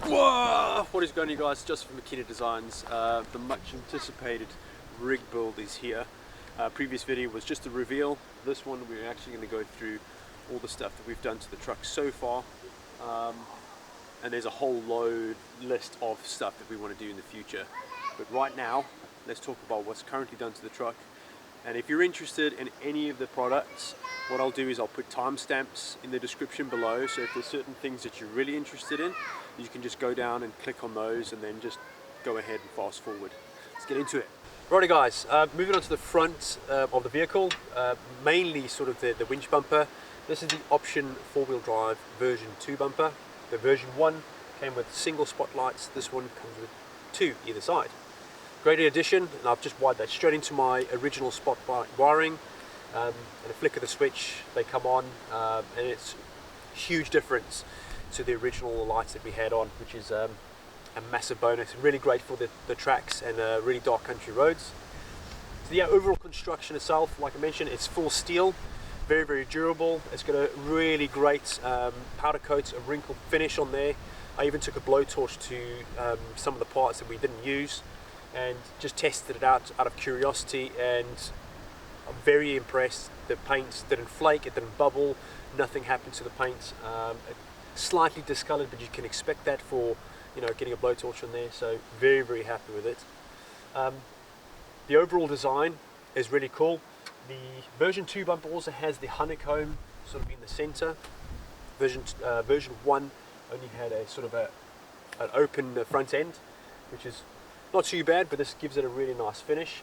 Whoa! What is going on, you guys? Just from Makita Designs. The much anticipated rig build is here. Previous video was just a reveal. This one we're actually going to go through all the stuff that we've done to the truck so far. And there's a whole list of stuff that we want to do in the future. But right now, let's talk about what's currently done to the truck. And if you're interested in any of the products, what I'll do is I'll put timestamps in the description below, so if there's certain things that you're really interested in, you can just go down and click on those and then just go ahead and fast forward. Let's get into it. Righty guys, moving on to the front of the vehicle, mainly sort of the winch bumper. This is the option 4-wheel drive version 2 bumper. The version 1 came with single spotlights, this one comes with 2 either side. Great addition, and I've just wired that straight into my original spotlight wiring. And a flick of the switch, they come on, and it's a huge difference to the original lights that we had on, which is a massive bonus. Really great for the tracks and really dark country roads. So the overall construction itself, like I mentioned, it's full steel, very, very durable. It's got a really great powder coat, a wrinkle finish on there. I even took a blowtorch to some of the parts that we didn't use and just tested it out of curiosity, and I'm very impressed. The paint didn't flake, it didn't bubble, nothing happened to the paint. It slightly discolored, but you can expect that for, you know, getting a blowtorch on there. So very, very happy with it. The overall design is really cool. The version 2 bumper also has the honeycomb sort of in the center. Version 1 only had a sort of an open front end, which is not too bad, but this gives it a really nice finish.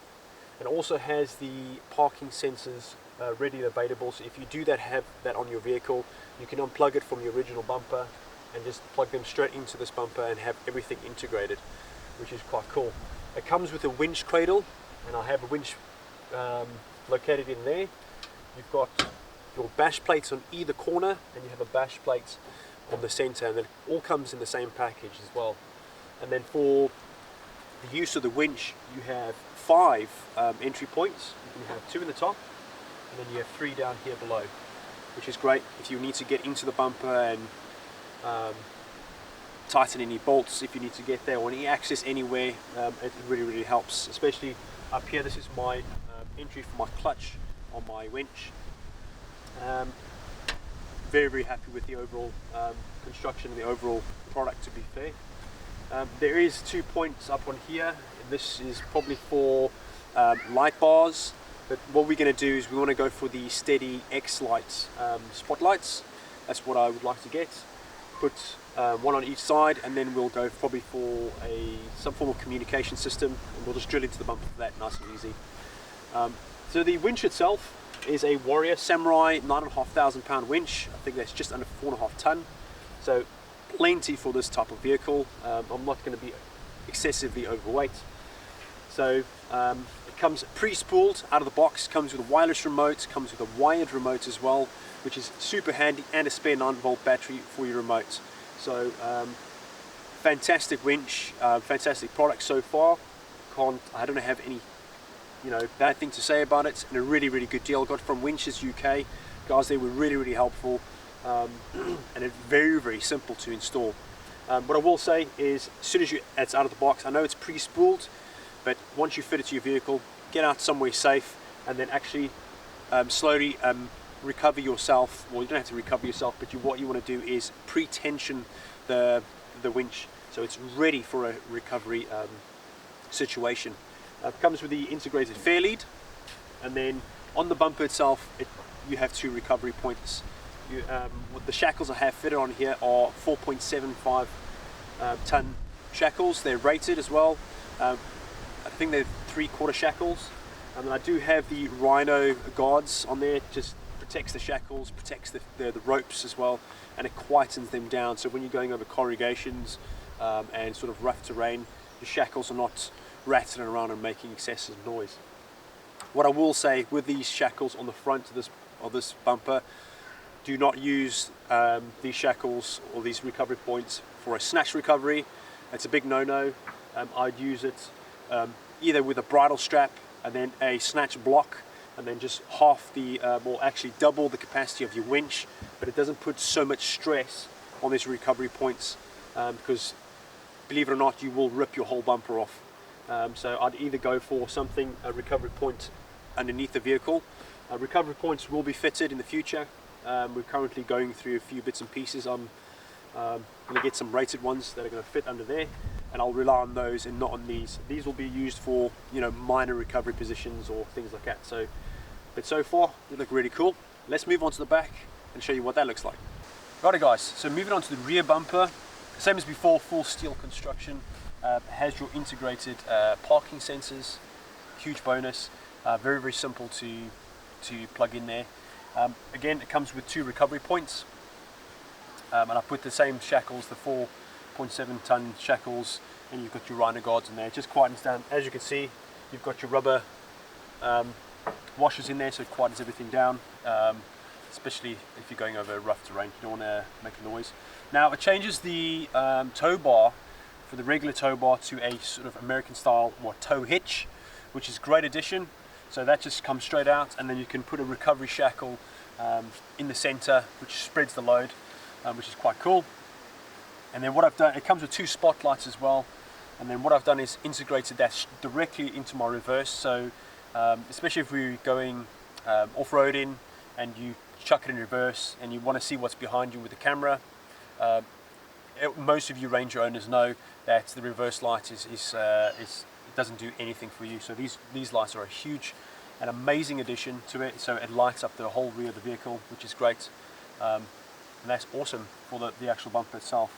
And also has the parking sensors ready and available, so if you do have that on your vehicle, you can unplug it from the original bumper and just plug them straight into this bumper and have everything integrated, which is quite cool. It comes with a winch cradle, and I have a winch located in there. You've got your bash plates on either corner, and you have a bash plate on the center, and it all comes in the same package as well. And then for the use of the winch, you have 5 entry points. You have 2 in the top, and then you have 3 down here below, which is great if you need to get into the bumper and tighten any bolts if you need to get there, or any access anywhere. It really, really helps, especially up here. This is my entry for my clutch on my winch. Very, very happy with the overall construction and the overall product, to be fair. There is 2 points up on here. This is probably for light bars, but what we're going to do is we want to go for the steady X light spotlights. That's what I would like to get. Put one on each side, and then we'll go probably for some form of communication system, and we'll just drill into the bumper for that, nice and easy. So the winch itself is a Warrior Samurai 9,500 pound winch. I think that's just under 4.5 ton. So plenty for this type of vehicle. I'm not going to be excessively overweight. So it comes pre-spooled out of the box, comes with a wireless remote, comes with a wired remote as well, which is super handy, and a spare 9-volt battery for your remote. So fantastic winch, fantastic product so far. I don't have any bad thing to say about it, and a really, really good deal. I got it from Winches UK. Guys, they were really, really helpful. And it's very, very simple to install. What I will say is, as soon as it's out of the box, I know it's pre-spooled, but once you fit it to your vehicle, get out somewhere safe, and then actually slowly recover yourself. Well, you don't have to recover yourself, but what you want to do is pre-tension the winch so it's ready for a recovery situation. It comes with the integrated fair lead, and then on the bumper itself, you have 2 recovery points. The shackles I have fitted on here are 4.75 ton shackles. They're rated as well. I think they're 3/4 shackles. And then I do have the Rhino guards on there. Just protects the shackles, protects the ropes as well, and it quietens them down. So when you're going over corrugations and sort of rough terrain, the shackles are not rattling around and making excessive noise. What I will say with these shackles on the front of this bumper, do not use these shackles or these recovery points for a snatch recovery. It's a big no-no. I'd use it either with a bridle strap and then a snatch block, and then just half the, or actually double the capacity of your winch, but it doesn't put so much stress on these recovery points because believe it or not, you will rip your whole bumper off. So I'd either go for something, a recovery point underneath the vehicle. Recovery points will be fitted in the future. We're currently going through a few bits and pieces. I'm going to get some rated ones that are going to fit under there, and I'll rely on those and not on these. These will be used for, you know, minor recovery positions or things like that. So, but so far they look really cool. Let's move on to the back and show you what that looks like. Righty guys, so moving on to the rear bumper, same as before, full steel construction. Has your integrated parking sensors, huge bonus. Very, very simple to plug in there. Again, it comes with 2 recovery points, and I put the same shackles, the 4.7 ton shackles, and you've got your rhino guards in there. It just quietens down. As you can see, you've got your rubber washers in there, so it quietens everything down, especially if you're going over rough terrain. You don't want to make a noise. Now it changes the tow bar for the regular tow bar to a sort of American style tow hitch, which is a great addition. So that just comes straight out, and then you can put a recovery shackle in the center, which spreads the load, which is quite cool. And then what I've done, it comes with 2 spotlights as well. And then what I've done is integrated that directly into my reverse. So especially if we're going off-roading and you chuck it in reverse and you want to see what's behind you with the camera, most of you Ranger owners know that the reverse light doesn't do anything for you. So these lights are a huge and amazing addition to it. So it lights up the whole rear of the vehicle, which is great, and that's awesome for the actual bumper itself.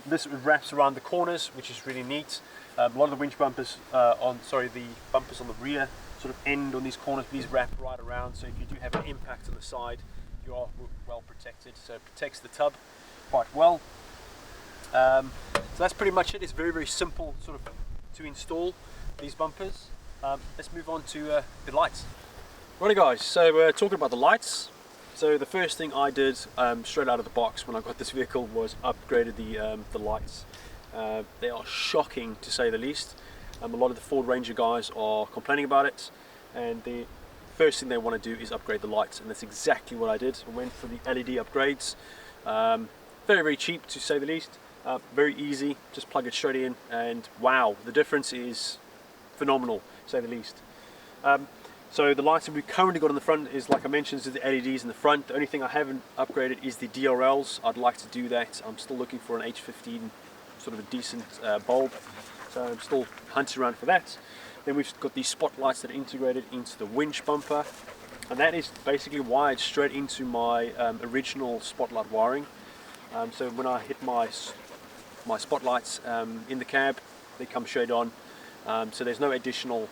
This wraps around the corners, which is really neat. A lot of the winch bumpers the bumpers on the rear sort of end on these corners. These wrap right around, so if you do have an impact on the side, you are well protected. So it protects the tub quite well. So that's pretty much it. It's very, very simple sort of to install these bumpers. Let's move on to the lights. Righty guys, so we're talking about the lights. So the first thing I did straight out of the box when I got this vehicle was upgraded the lights. They are shocking, to say the least. A lot of the Ford Ranger guys are complaining about it, and the first thing they want to do is upgrade the lights, and that's exactly what I did. I went for the LED upgrades. Very, very cheap, to say the least. Very easy, just plug it straight in, and wow, the difference is phenomenal, to say the least. So the lights that we've currently got on the front is, like I mentioned, is the LEDs in the front. The only thing I haven't upgraded is the DRLs. I'd like to do that. I'm still looking for an H15, sort of a decent bulb, so I'm still hunting around for that. Then we've got these spotlights that are integrated into the winch bumper, and that is basically wired straight into my original spotlight wiring. So when I hit my spotlights in the cab, they come straight on. So there's no additional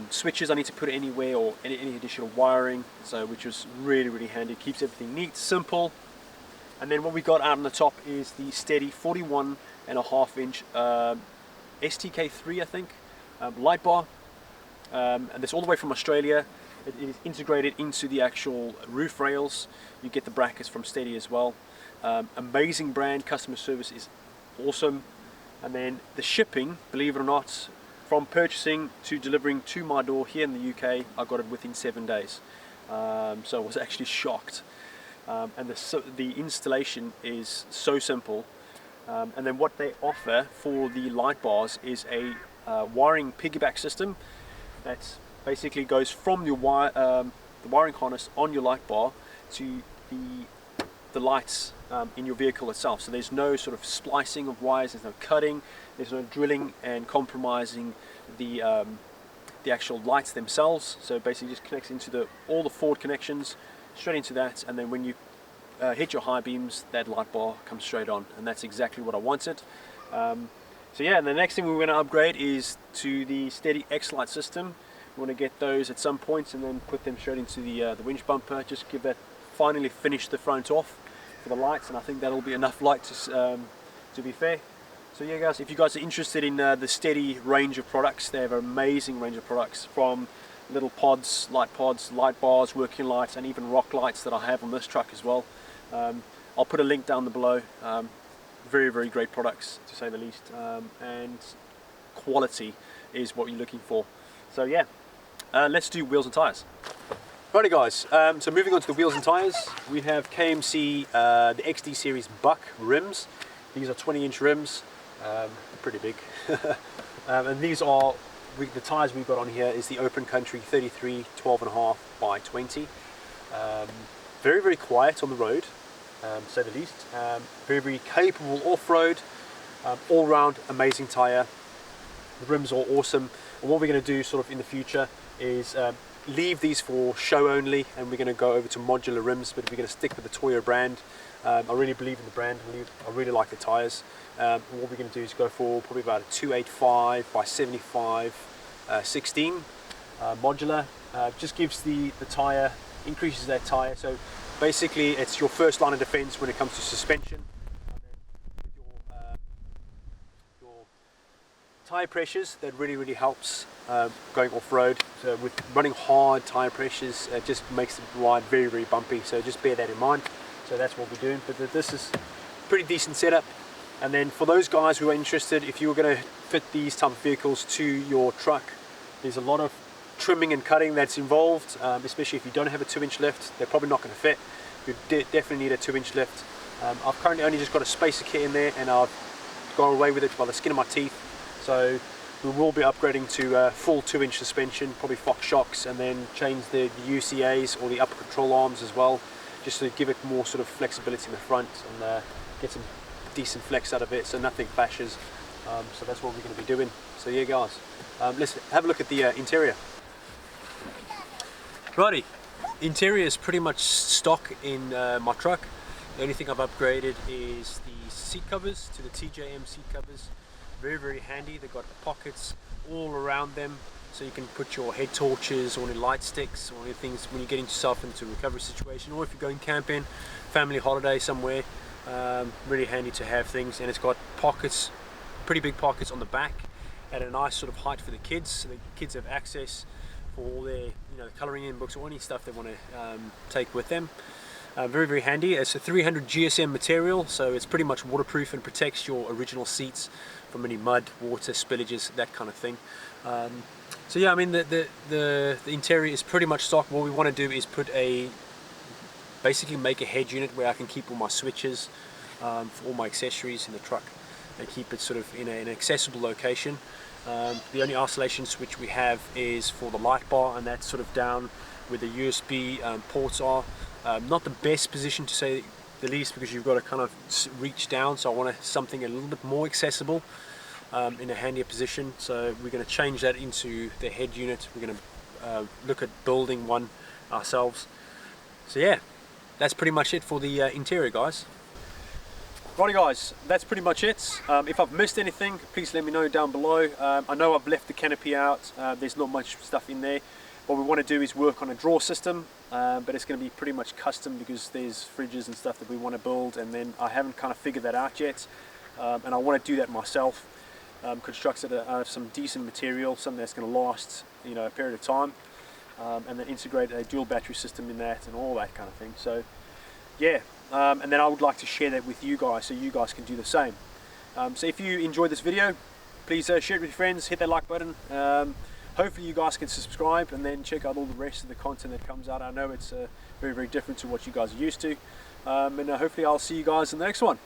switches I need to put anywhere, or any additional wiring, so which was really, really handy. Keeps everything neat, simple. And then what we got out on the top is the steady 41.5 inch STK3, I think, light bar, and this all the way from Australia. It is integrated into the actual roof rails. You get the brackets from Steady as well. Amazing brand, customer service is awesome. And then the shipping, believe it or not, from purchasing to delivering to my door here in the UK, I got it within 7 days. So I was actually shocked. And the installation is so simple. And then what they offer for the light bars is a wiring piggyback system that basically goes from your the wiring harness on your light bar to the lights in your vehicle itself. So there's no sort of splicing of wires, there's no cutting, there's no drilling and compromising the actual lights themselves. So it basically just connects into all the Ford connections straight into that, and then when you hit your high beams, that light bar comes straight on, and that's exactly what I wanted. So yeah, and the next thing we're going to upgrade is to the Steady X light system. We want to get those at some points and then put them straight into the winch bumper. Just give that, finally finish the front off for the lights, and I think that'll be enough light to be fair. So yeah guys, if you guys are interested in the Steady range of products, they have an amazing range of products, from little pods, light bars, working lights, and even rock lights that I have on this truck as well. I'll put a link down below. Very, very great products, to say the least, and quality is what you're looking for. So yeah, let's do wheels and tires. Righty guys, so moving on to the wheels and tires, we have KMC the XD series Buck rims. These are 20-inch rims. pretty big. And these are the tyres we've got on here is the Open Country 33 12.5 by 20. Very, very quiet on the road, to say the least. Very, very capable off-road. All round amazing tyre. The rims are awesome. And what we're going to do sort of in the future is leave these for show only, and we're going to go over to modular rims, but we're going to stick with the Toyo brand. I really believe in the brand. I really like the tyres. What we're going to do is go for probably about a 285 by 75 16 modular. Just gives the tyre, increases that tyre. So basically it's your first line of defense when it comes to suspension. And then with your tyre pressures, that really helps going off-road. So with running hard tyre pressures, it just makes the ride very bumpy, so just bear that in mind. So that's what we're doing, but this is pretty decent setup. And then for those guys who are interested, if you were going to fit these type of vehicles to your truck, there's a lot of trimming and cutting that's involved, especially if you don't have a 2-inch lift. They're probably not going to fit. You definitely need a 2-inch lift. I've currently only just got a spacer kit in there, and I've gone away with it by the skin of my teeth. So we will be upgrading to full 2-inch suspension, probably Fox shocks, and then change the UCAs or the upper control arms as well, just to give it more sort of flexibility in the front and get some decent flex out of it, so nothing clashes. So that's what we're going to be doing. So yeah guys, let's have a look at the interior. Righty, interior is pretty much stock in my truck. The only thing I've upgraded is the seat covers to the TJM seat covers. Very handy. They've got pockets all around them, so you can put your head torches or any light sticks or any things when you're getting yourself into a recovery situation, or if you're going camping, family holiday somewhere. Really handy to have things. And it's got pockets, pretty big pockets on the back at a nice sort of height for the kids, so the kids have access for all their colouring in books or any stuff they want to take with them. Very handy. It's a 300 GSM material, so it's pretty much waterproof and protects your original seats from any mud, water, spillages, that kind of thing. So yeah, I mean the interior is pretty much stock. What we want to do is basically make a head unit where I can keep all my switches for all my accessories in the truck and keep it sort of in an accessible location. The only isolation switch we have is for the light bar, and that's sort of down where the USB ports are. Not the best position, to say the least, because you've got to kind of reach down, so I want something a little bit more accessible in a handier position. So we're going to change that into the head unit. We're going to look at building one ourselves. So yeah, that's pretty much it for the interior, guys. Righty guys, that's pretty much it. If I've missed anything, please let me know down below. I know I've left the canopy out. There's not much stuff in there. What we want to do is work on a drawer system, but it's going to be pretty much custom because there's fridges and stuff that we want to build, and then I haven't kind of figured that out yet, and I want to do that myself. Construct it out of some decent material, something that's going to last a period of time, and then integrate a dual battery system in that and all that kind of thing. So yeah, and then I would like to share that with you guys so you guys can do the same. So if you enjoyed this video, please share it with your friends, hit that like button. Hopefully you guys can subscribe and then check out all the rest of the content that comes out. I know it's very different to what you guys are used to, and hopefully I'll see you guys in the next one.